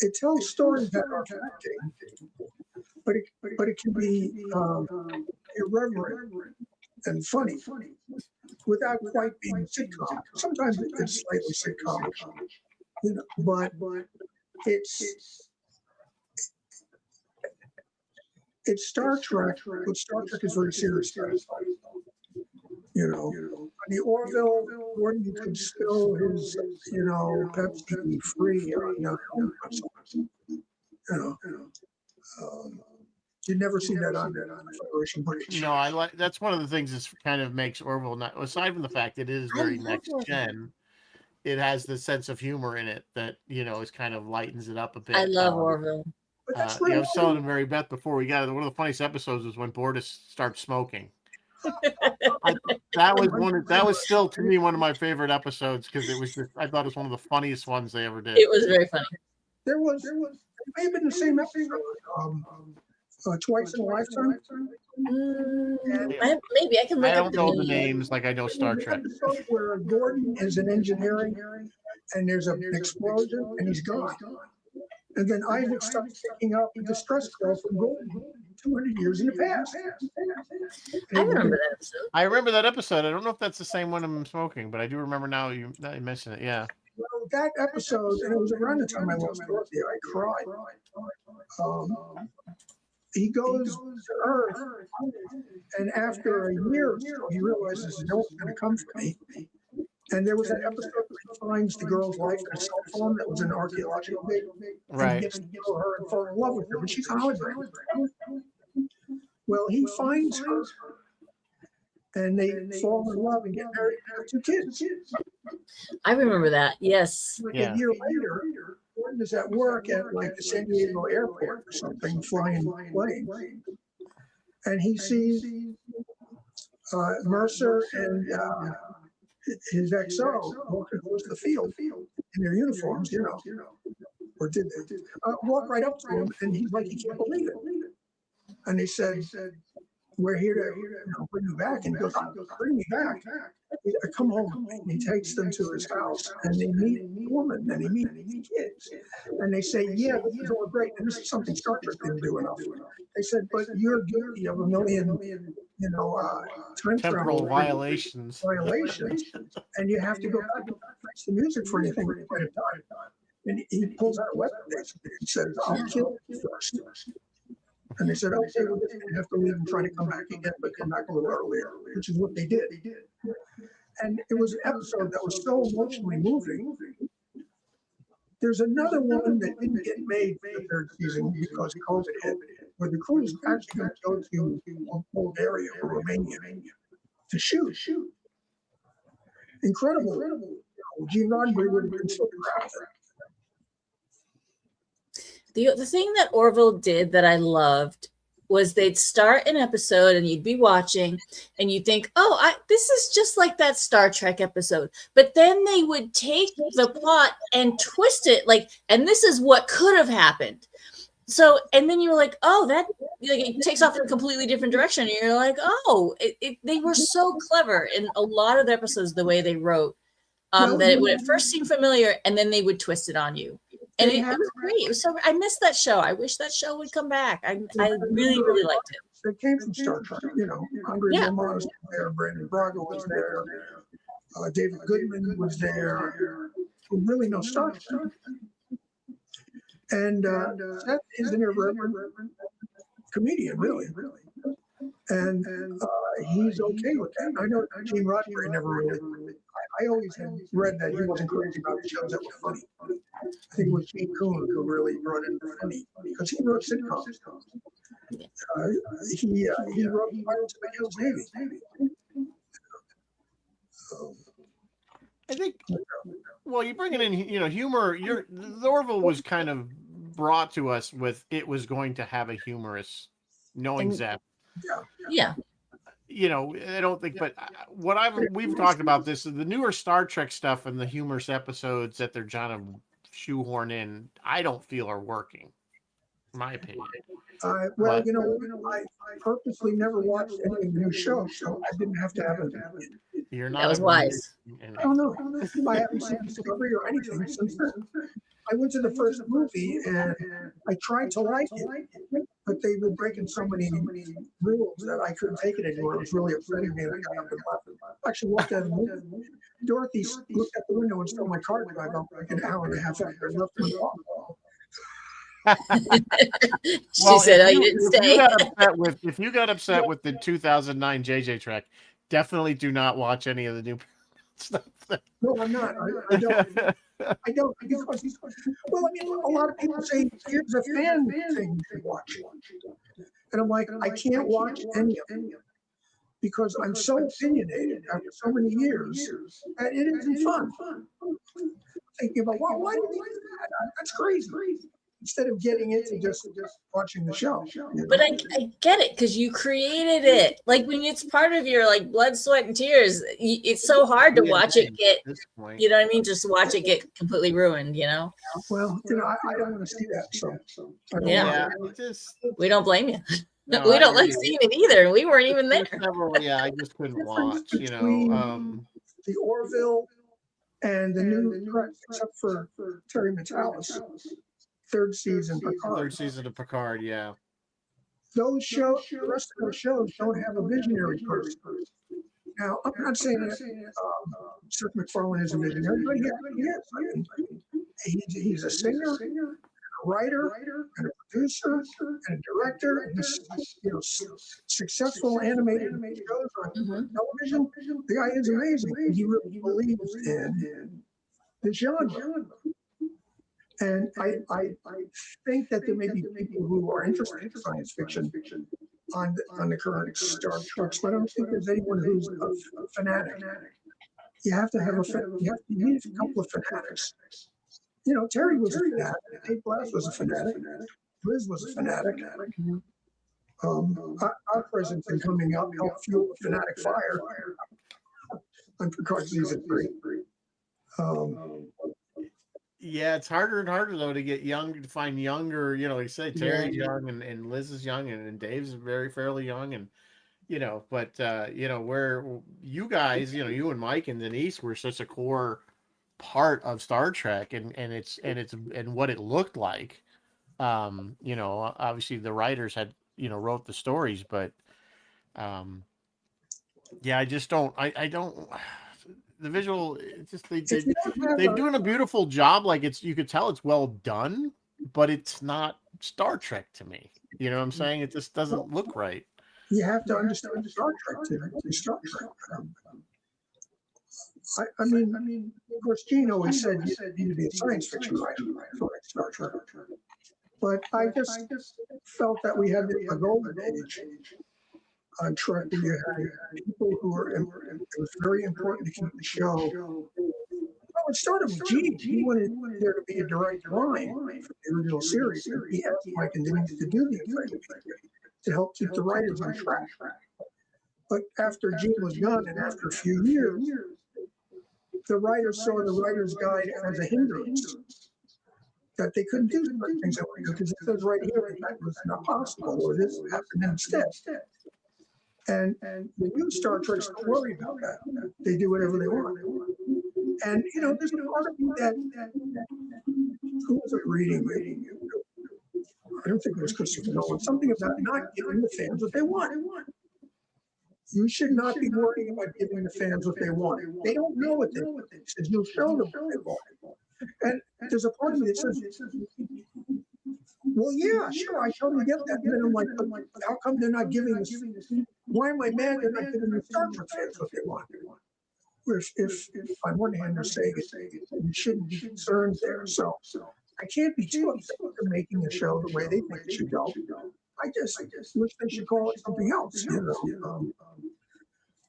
It tells stories that are affecting, but it can be irreverent and funny without quite being sitcom. Sometimes it's slightly sitcom, but it's Star Trek, but Star Trek is very serious. The Orville, Gordon could spill his, Pepsi free you never see that on Federation Bridge. No, I like that's one of the things that kind of makes Orville not, aside from the fact it is very next gen. It has the sense of humor in it that is kind of lightens it up a bit. I love Orville. I was telling him Mary Beth before we got it. One of the funniest episodes was when Bortus starts smoking. That was still to me one of my favorite episodes because it was I thought it was one of the funniest ones they ever did. It was very funny. There may have been the same episode twice in a lifetime. Maybe I can look I don't know the name. names like I know Star Trek. Episode where Gordon is in engineering and there's an explosion and he's gone. And then Isaac starts picking up the distress call from Gordon 200 years in the past. I remember that episode. I remember that episode. I don't know if that's the same one I'm smoking, but I do remember now you mentioned it. Yeah. Well, that episode, and it was around the time I lost Dorothy, I cried. He goes to Earth, and after a year or so, he realizes no one's going to come for me. And there was that episode where he finds the girl's life in a cell phone that was an archaeological dig. Right. And he gets to know her and fall in love with her, but she's a hologram. Well, he finds her, and they fall in love and get married and have 2 kids. I remember that. Yes. Like a year later, Gordon is at work at like the San Diego airport or something, flying planes, and he sees Mercer and his XO walking towards the field in their uniforms, or did they? Walk right up to him, and he's like, he can't believe it. And they said, "We're here to bring you back." And he goes, "Bring me back? I come home and he takes them to his house and they meet a woman and he meets the kids. And they say, yeah, this is all great. And this is something Star Trek didn't do enough. They said, but you're guilty of a million, time Temporal travel violations. and you have to go back and fix the music for anything at a time. And he pulls out a weapon basically and says, I'll kill you first. And they said, okay, we're just going to have to leave and try to come back again, but come back a little earlier, which is what they did. And it was an episode that was so emotionally moving. There's another one that didn't get made for the third season because COVID hit, where the crew was actually going to go to Bulgaria or Romania to shoot. Incredible. Gene Roddenberry would have been so proud of it. The thing that Orville did that I loved was they'd start an episode and you'd be watching and you'd think, oh, this is just like that Star Trek episode. But then they would take the plot and twist it and this is what could have happened. So, and then you were like, oh, that it takes off in a completely different direction. And you're like, oh, they were so clever in a lot of the episodes, the way they wrote, that it would at first seem familiar and then they would twist it on you. And it was great. It was so. I missed that show. I wish that show would come back. I really, really liked it. It came from Star Trek. Andre Lamar was there. Brandon Braga was there. David Goodman was there. Who really know Star Trek. And Seth is an irreverent comedian, really. And he's okay with that. I know Gene Roddenberry never really. I always had read that he wasn't crazy about shows that were funny. I think it was Gene Coon who really brought in funny because he wrote sitcoms. He wrote Pirates of the Hills Navy. I think. Well, you bring it in, humor. The Orville was kind of brought to us with it was going to have a humorous, knowing that. Yeah. I don't think, but we've talked about this, the newer Star Trek stuff and the humorous episodes that they're trying to shoehorn in, I don't feel are working, in my opinion. I purposely never watched any of the new shows, so I didn't have to have it. That was wise. I don't know. I haven't seen Discovery or anything since then. I went to the first movie and I tried to like it, but they were breaking so many rules that I couldn't take it anymore. It was really upsetting me. And I got up and left. I actually walked out of the movie. Dorothy looked out the window and stole my card about an hour and a half after I left the call. She said, "Oh, you didn't stay." If you got upset with the 2009 JJ Trek, definitely do not watch any of the new stuff. No, I'm not. I don't. I don't. Because, a lot of people say here's a fan thing you should watch, and I'm like, I can't watch any of them because I'm so opinionated after so many years, and it isn't fun. Thinking about why did they do that? That's crazy. Instead of getting into just watching the show. But I get it because you created it. Like when it's part of your blood, sweat, and tears, it's so hard to watch it get. You know what I mean? Just watch it get completely ruined. Well, I don't want to see that. So we don't blame you. No, we don't like seeing it either. We weren't even there. I just couldn't watch. The Orville and the new Trek, except for Terry Matalas. Third season of Picard, yeah. Those shows, the rest of those shows don't have a visionary person. Now, I'm not saying that Seth MacFarlane is a visionary, but he is. He's a singer, a writer, and a producer, and a director, and successful animated shows on television. The guy is amazing. He really believes in the genre. And I think that there may be people who are interested in science fiction on the current Star Trek, but I don't think there's anyone who's a fanatic. You have to have you need a couple of fanatics. Terry was a fanatic. Dave Glass was a fanatic. Liz was a fanatic. Our president coming up helped fuel the fanatic fire on Picard season 3. Yeah, it's harder and harder though to find younger. Like you say, Terry's young and Liz is young and Dave's fairly young, and but where you guys, you and Mike and Denise were such a core part of Star Trek, and what it looked like. Obviously the writers had, wrote the stories, but yeah, I just don't. I don't. The visual, it's just If you don't have they're doing a beautiful job. Like you could tell it's well done, but it's not Star Trek to me. You know what I'm saying? It just doesn't look right. you have to understand Star Trek to Star Trek. I mean, of course, Gene always said you need to be a science fiction writer for Star Trek. But I just felt that we had a golden age on Trek where you had people who were, it was very important to keep the show. Well, it started with Gene. He wanted there to be a direct line for the original series. And he asked Mike and Denise to do the thing to help keep the writers on track. But after Gene was gone and after a few years, the writers saw the writer's guide as a hindrance, that they couldn't do certain things because it says right here that was not possible, or this happened instead. And the new Star Treks don't worry about that. They do whatever they want. And there's a part of me that who was it reading? I don't think it was Christopher Nolan. Something about not giving the fans what they want. You should not be worrying about giving the fans what they want. They don't know what they want. He says you'll show them what they want. And there's a part of me that says, well, yeah, sure, I totally get that. And then I'm like, how come they're not giving us? Why am I mad they're not giving the Star Trek fans what they want? Whereas if on one hand they're saying you shouldn't be concerned there. So I can't be too upset with them making the show the way they think it should go. I just wish they should call it something else.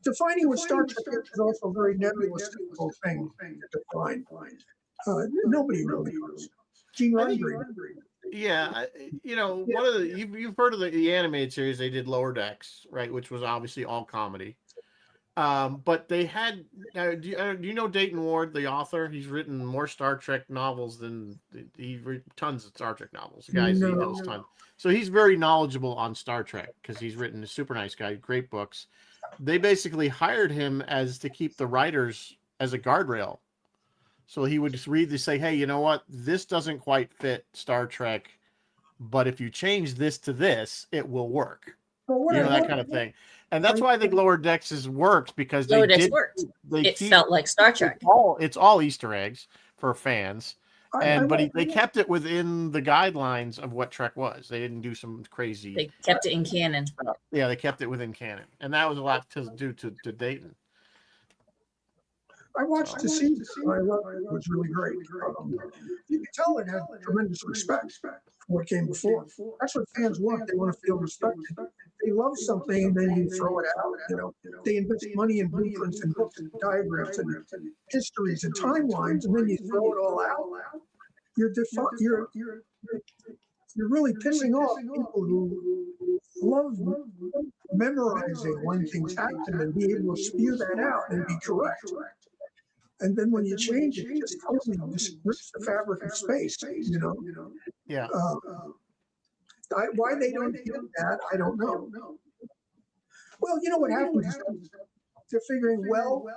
Defining what Star Trek is also a very nebulous thing to define. Nobody really knows. Gene Roddenberry. Yeah, one of the you've heard of the animated series they did, Lower Decks, right? Which was obviously all comedy. But they had. Do you know Dayton Ward, the author? He's written more Star Trek novels than he's written tons of Star Trek novels. The guys, he knows tons. So he's very knowledgeable on Star Trek because he's written a super nice guy, great books. They basically hired him to keep the writers as a guardrail. So he would just read to say, hey, you know what? This doesn't quite fit Star Trek, but if you change this to this, it will work. That kind of thing. And that's why I think Lower Decks has worked because Lower Decks worked. It felt like Star Trek. It's all Easter eggs for fans. But they kept it within the guidelines of what Trek was. They didn't do some crazy. They kept it in canon. Yeah, they kept it within canon, and that was a lot to do to Dayton. I watched the season. I loved it. It was really great. You could tell it had tremendous respect for what came before. That's what fans want. They want to feel respected. They love something, and then you throw it out. They invest money in blueprints and books and diagrams and histories and timelines, and then you throw it all out. You're really pissing off people who love memorizing when things happen and be able to spew that out and be correct. And then when you change it, it just totally rips the fabric of space, Yeah. Why they don't get that, I don't know. Well, you know what happens is they're figuring, well,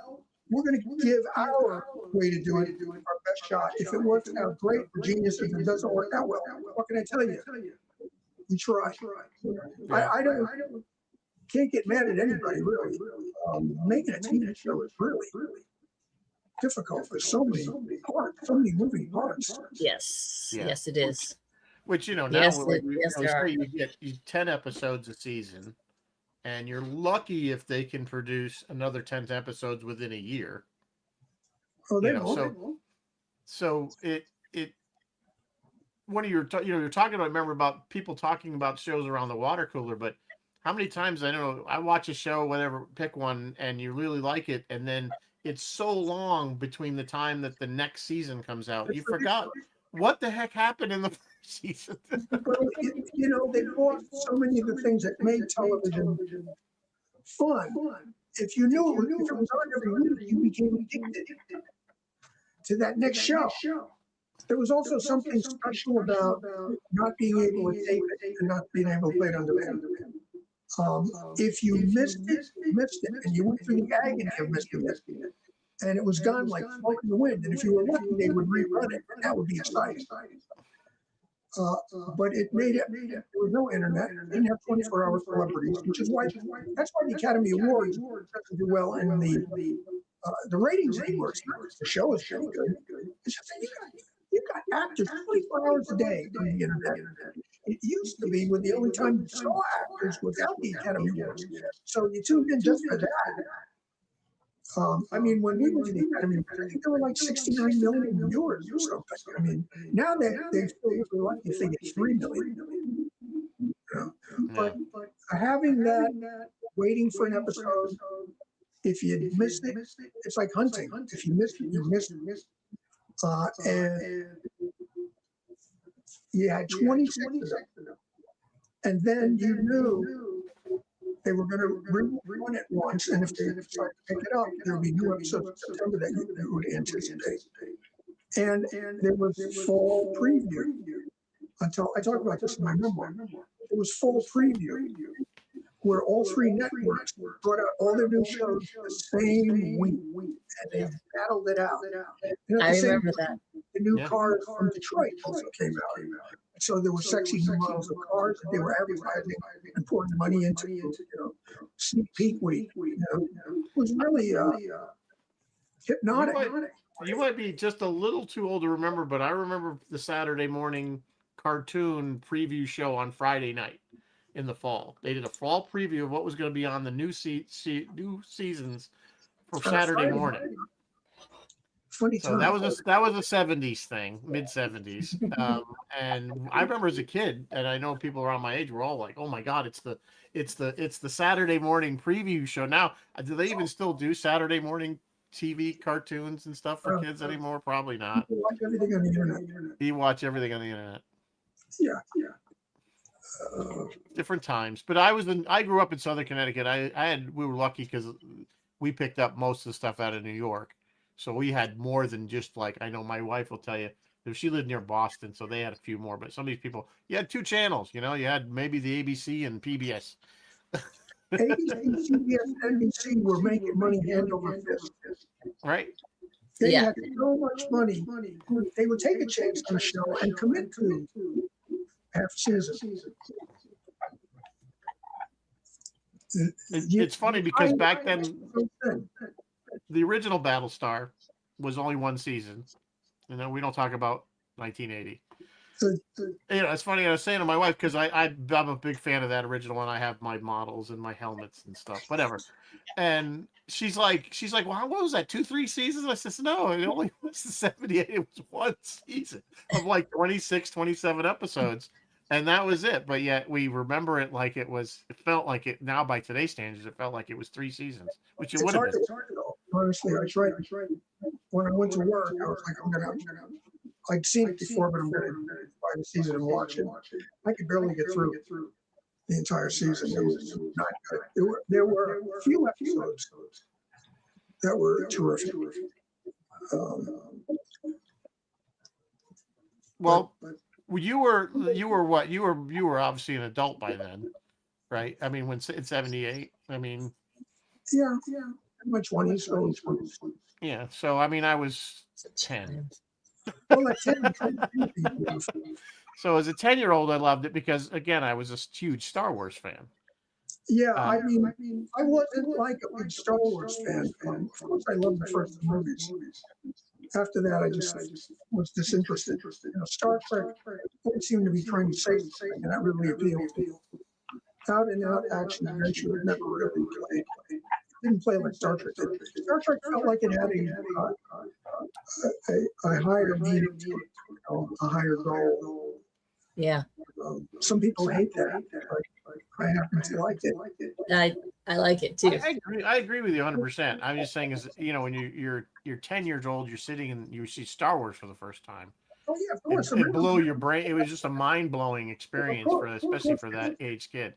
we're going to give our way to do it our best shot. If it works out great, we're geniuses. If it doesn't work out well, what can I tell you? We try. Yeah. I can't get mad at anybody, really. Making a TV show is really difficult. There's so many parts, so many moving parts. Yes, Yeah. yes, it is. Which now you get 10 episodes a season, and you're lucky if they can produce another 10 episodes within a year. Oh, they won't. So it one of your you're talking about, remember, about people talking about shows around the water cooler, but how many times I watch a show, whatever, pick one, and you really like it, and then it's so long between the time that the next season comes out, you forgot what the heck happened in the first season. Well, they lost so many of the things that made television fun. If you knew if it was on every week, you became addicted to that next show. There was also something special about not being able to tape it and not being able to play it on demand. If you missed it, and you went through the agony of missing it, and it was gone like smoke in the wind. And if you were lucky, they would rerun it, and that would be exciting. But it made it. There was no internet. It didn't have 24-hour celebrities, which is why that's why the Academy Awards doesn't do well in the ratings anymore. It's not the show is pretty good. It's just that you got actors 24 hours a day on the internet. It used to be when the only time you saw actors without the Academy Awards. So you tuned in just for that. I mean, when we went to the Academy, I think there were like 69 million viewers or something. I mean, now they feel lucky if they get 3 million. But having that, waiting for an episode, if you missed it, it's like hunting. If you missed it, you missed it. And you had 26 of them. And then you knew they were going to rerun it once, and if they started to pick it up, there would be new episodes in September that you would anticipate. And there was fall preview until I talked about this in my memoir. It was fall preview where all three networks brought out all their new shows the same week, and they battled it out. I remember that. The new cars from Detroit also came out. So there were sexy new models of cars that they were advertising and pouring money into, sneak peek week. It was really hypnotic. You might be just a little too old to remember, but I remember the Saturday morning cartoon preview show on Friday night in the fall. They did a fall preview of what was going to be on the new seasons for Saturday morning. Funny so that was a 70s thing, mid 70s, and I remember as a kid, and I know people around my age were all like, "Oh my God, it's the Saturday morning preview show." Now, do they even still do Saturday morning TV cartoons and stuff for kids anymore? Probably not. You watch everything on the internet. You watch everything on the internet. Yeah. Different times, but I grew up in Southern Connecticut. We were lucky because we picked up most of the stuff out of New York. So we had more than just like, I know my wife will tell you, she lived near Boston, so they had a few more. But some of these people, you had 2 channels, you had maybe the ABC and PBS. ABC, CBS, NBC were making money hand over fist. Right. They had so much money. They would take a chance on a show and commit to half season. It's funny because back then, the original Battlestar was only 1 season. We don't talk about 1980. It's funny. I was saying to my wife, because I'm a big fan of that original one. I have my models and my helmets and stuff, whatever. And she's like, well, what was that? 2-3 seasons? I said, no, it only was the 78. It was 1 season of like 26, 27 episodes. And that was it. But yet we remember it like it felt like it now by today's standards, it felt like it was 3 seasons, which it would have been. Honestly, I tried. When I went to work, I was like, I'd seen it before, but I'm going to buy the season and watch it. I could barely get through the entire season. It was not good. There were a few episodes that were terrific. Well, you were what? You were obviously an adult by then, right? I mean, when in 78, I mean. Yeah. My 20s, early 20s. Yeah, so I mean, I was 10. Well, at 10, so as a 10-year-old, I loved it because, again, I was a huge Star Wars fan. Yeah, I mean, I wasn't like a big Star Wars fan. Of course, I loved the first movies. After that, I just was disinterested. Star Trek always seemed to be trying to say something, and that really appealed to me. Out and out action adventure never really played. Didn't play like Star Trek did. Star Trek felt like it had a higher meaning to it, a higher goal. Yeah. Some people hate that. I happen to like it. I like it too. I agree with you 100%. I'm just saying, when you're 10 years old, you're sitting and you see Star Wars for the first time. Oh yeah, of course. It blew your brain. It was just a mind-blowing experience especially for that age kid.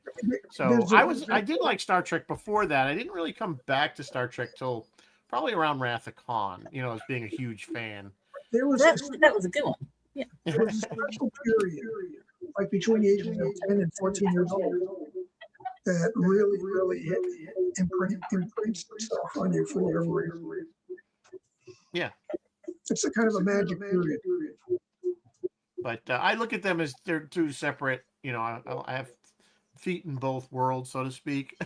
So I did like Star Trek before that. I didn't really come back to Star Trek till probably around Wrath of Khan, as being a huge fan. That was a good one. Yeah. There was a special period, like between the ages of 10 and 14 years old, that really imprints itself on you for whatever reason. Yeah. It's a kind of a magic period. But I look at them as they're two separate, I have feet in both worlds, so to speak.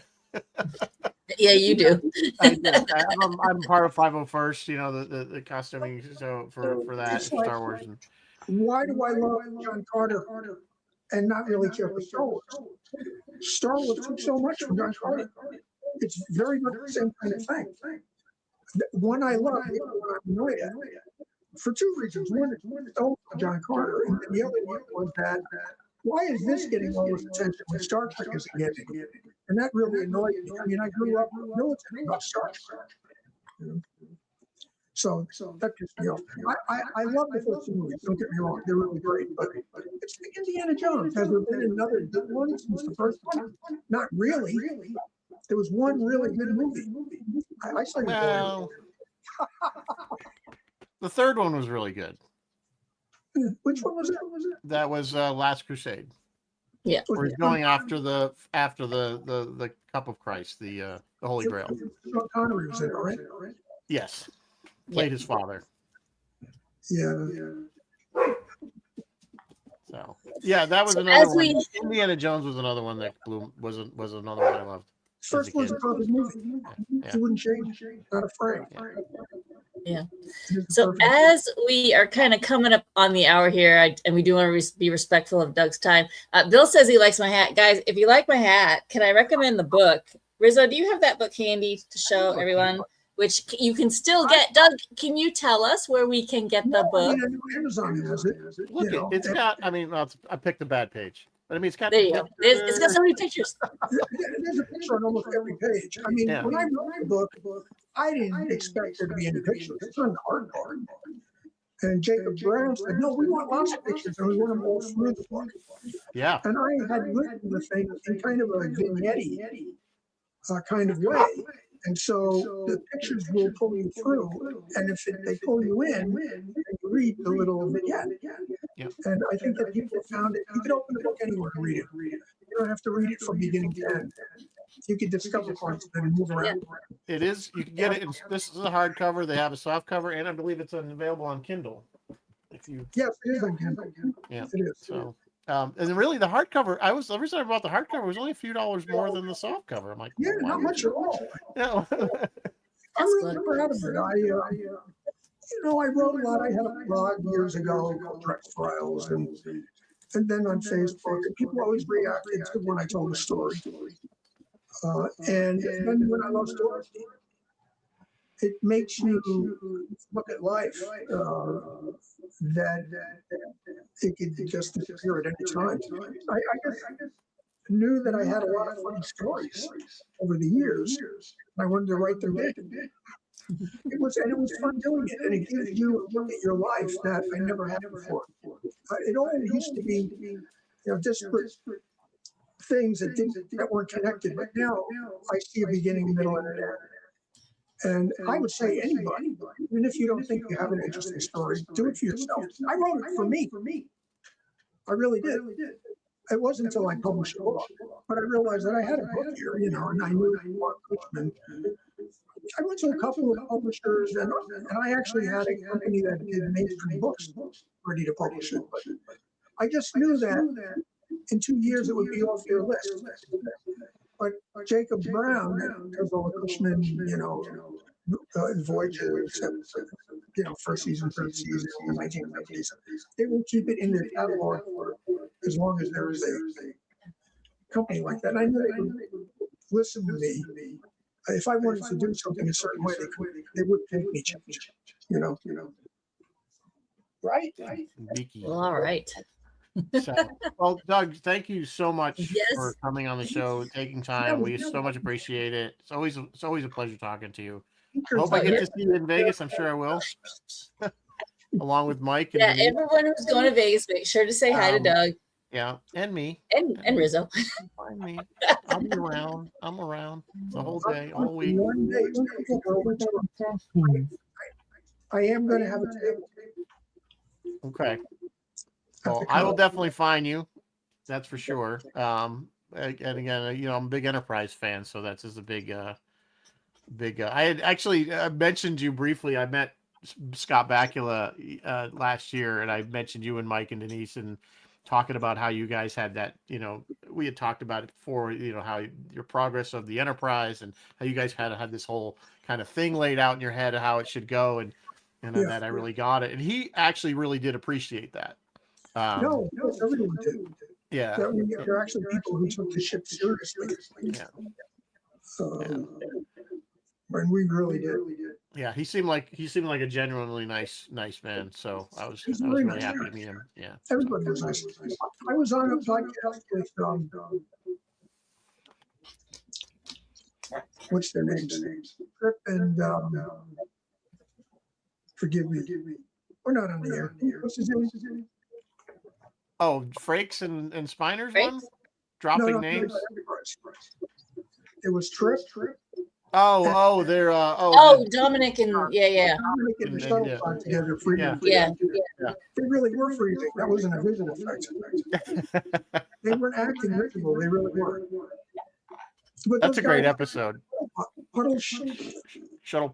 Yeah, you do. I'm part of 501st, the costuming, so for that It's like, Star Wars. And why do I love John Carter and not really care for Star Wars? Star Wars took so much from John Carter. It's very much the same kind of thing. One I love, the other one I'm annoyed at. For two reasons. One, it's all John Carter, and the other one was that why is this getting all this attention when Star Trek isn't getting it? And that really annoyed me. I mean, I grew up military about Star Trek. So that pissed me off. I love the first two movies, don't get me wrong, they're really great, but it's like Indiana Jones. Has there been another good one since the first one? Not really. There was one really good movie. I saw well, the third one was really good. Which one was it? That was Last Crusade. Yeah. Where he's going after the Cup of Christ, the Holy Grail. Sean Connery was in it, right? Yes. Played his father. Yeah. So yeah, that was another one. Indiana Jones was another one that was another one I loved. First one's a perfect movie. Yeah. He wouldn't change, not afraid. Yeah. So as we are kind of coming up on the hour here, and we do want to be respectful of Doug's time. Bill says he likes my hat. Guys, if you like my hat, can I recommend the book? Rizzo, do you have that book handy to show everyone? Which you can still get. Doug, can you tell us where we can get the book? Amazon has it. Look, it's got. I mean, I picked a bad page, but I mean, it's got. There you go. It's got so many pictures. There's a picture on almost every page. I mean, when I wrote the book, I didn't expect there to be any pictures. It's on the hard part. And Jacob Brown said, "No, we want lots of pictures, and we want them all through the book." Yeah. And I had written the thing in kind of a vignette kind of way. And so the pictures will pull you through, and if they pull you in, you read the little vignette. Yep. And I think that people found it. You could open the book anywhere and read it. You don't have to read it from beginning to end. You can discover parts and then move around. It is. You can get it. This is a hardcover. They have a soft cover, and I believe it's available on Kindle. Yes, it is on Kindle. Yeah, it is. So, and then really the hardcover. The reason I bought the hardcover was only a few dollars more than the soft cover. I'm like, yeah, not much at all. Yeah. I'm really proud of it. I wrote a lot. I had a blog years ago called Drex Files, and then on Facebook, and people always reacted to when I told a story. And then when I love stories, it makes you look at life that it could just disappear at any time. I just knew that I had a lot of funny stories over the years. I wanted to write them down. It was fun doing it, and it gives you a look at your life that I never had before. It all used to be, disparate things that weren't connected, but now I see a beginning, a middle, and an end. And I would say anybody, even if you don't think you have an interesting story, do it for yourself. I wrote it for me. I really did. It wasn't until I published a book, but I realized that I had a book here, and I knew Mark Cushman. I went to a couple of publishers, and I actually had a company that did mainstream books ready to publish it. But I just knew that in 2 years it would be off your list. But Jacob Brown does all the Cushman, Voyages, first season, third season, in the 1950s. They will keep it in their catalog for as long as there is a company like that. And I knew they would listen to me. If I wanted to do something a certain way, they would make me change. Right? Well, all right. So, well, Doug, thank you so much for coming on the show, taking time. We so much appreciate it. It's always a pleasure talking to you. I hope I get to see you in Vegas. I'm sure I will, along with Mike. And Denise. Everyone who's going to Vegas, make sure to say hi to Doug. Yeah, and me. And Rizzo. Find me. I'll be around. I'm around the whole day, all week. One day, I am going to have a table. Okay. Well, I will definitely find you. That's for sure. and again, I'm a big Enterprise fan, so that's just a big. I had actually mentioned you briefly. I met Scott Bakula last year, and I mentioned you and Mike and Denise, and talking about how you guys had that. We had talked about it before. How your progress of the Enterprise, and how you guys had this whole kind of thing laid out in your head of how it should go, and Yeah. that I really got it. And he actually really did appreciate that. No, everyone did. Yeah. There are actually people who took the ship seriously. Yeah. And we really did. Yeah, he seemed like a genuinely nice man. So I was He's really very nice. happy to meet him. Yeah. Everybody was nice. I was on a podcast with what's their names? Trip and forgive me. We're not on the air. What's his name? Oh, Frakes and Spiner's Frakes? one? Dropping No, names? It was Trip. Oh, Dominic and yeah. Dominic and Michelle got together freezing. Yeah. They really were freezing. That wasn't a visual effect. They weren't acting miserable. They really were. But That's those a great guys- episode. Shuttle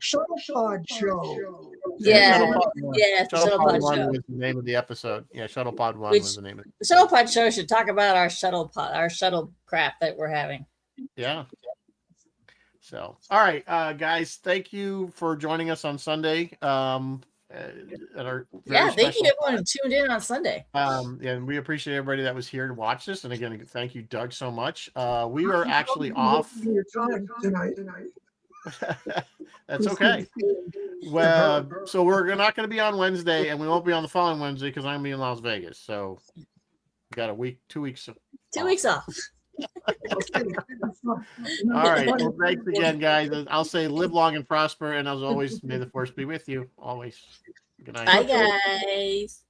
Pod Show. Yeah. Shuttlepod Yeah, it's the Shuttlepod Shuttlepod 1 Show. was the name of the episode. Yeah, Shuttlepod 1 Which- was the name of it. The Shuttlepod Show should talk about our shuttle crap that we're having. Yeah. So, all right, guys, thank you for joining us on Sunday. At our very Thank special- you everyone who tuned in on Sunday. and we appreciate everybody that was here to watch this. And again, thank you, Doug, so much. We are actually off. Your time tonight. That's okay. Well, so we're not going to be on Wednesday, and we won't be on the following Wednesday because I'm going to be in Las Vegas. So, we got 2 weeks. 2 weeks off. All right. Well, thanks again, guys. I'll say live long and prosper. And as always, may the force be with you always. Good night. Bye, guys.